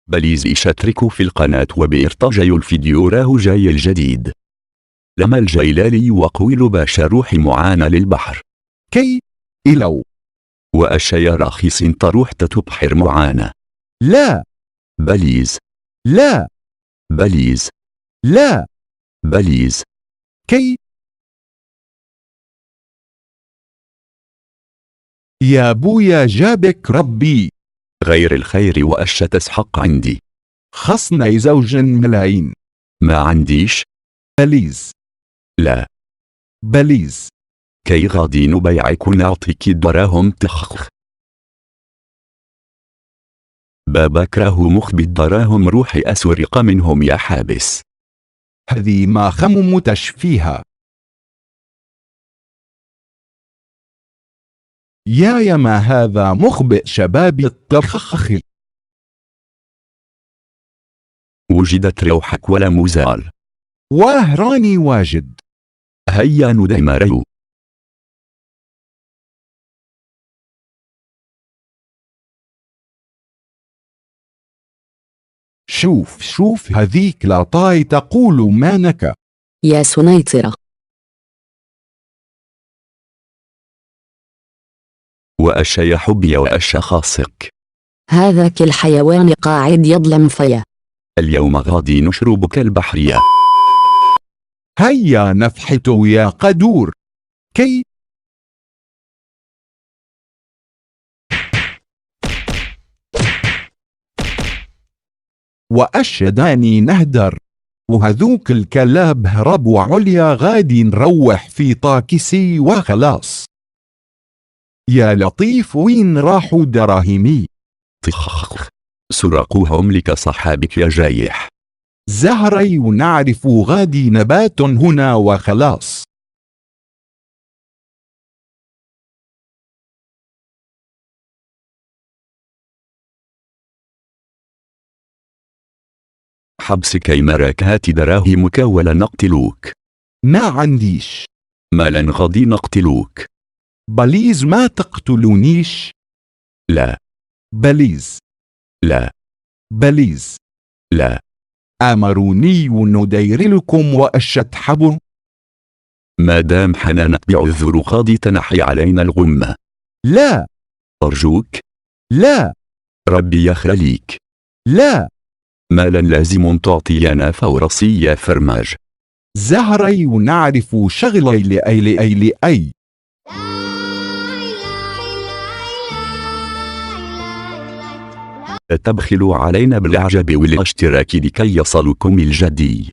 بليز اشتركوا في القناة وبارتجوا الفيديو راه جاي الجديد. لما الجيلالي وقويل باش روحي معانا للبحر. كي إلو وأشيا رخيص تروح تتبحر معانا. لا بليز لا بليز لا بليز كي يا بويا جابك ربي. غير الخير وأش تسحق عندي. خصني زوج ملايين. ما عنديش. بليز لا بليز كي غادي نبيعك ونعطيك دراهم تخخ. باباك راهو مخبي الدراهم روحي أسرق منهم يا حابس. هذه ما خممتش فيها. يا ما هذا مخبئ شباب التخخخ. وجدت روحك ولا مزال. راني واجد. هيا ندمريو. شوف هذيك لاطاي تقول مانك. يا سنيطرة. وأش يا حبي وأش خاصك. هذاك الحيوان قاعد يظلم فيا. اليوم غادي نشربك البحرية. هيا نفحت يا قدور. كي وأشداني نهدر. وهذوك الكلاب هربوا عليا غادي نروح في طاكسي وخلاص. يا لطيف وين راحوا دراهمي؟ تخخخ سرقوهم لك صحابك يا جايح. زهري ونعرف غادي نبات هنا وخلاص. حبسك يمرك هات دراهمك ولا نقتلوك. ما عنديش. مالا غادي نقتلوك. بليز ما تقتلونيش. لا بليز لا بليز لا. أمروني وندير لكم وأشتحب. مادام حنانك بعذر غادي تنحي علينا الغمة. لا أرجوك. لا ربي يخليك. لا مالا لازم تعطينا فورسي يا فرماج. زهري ونعرف شغلي لأي. تبخلوا علينا بالإعجاب والاشتراك لكي يصلكم الجديد.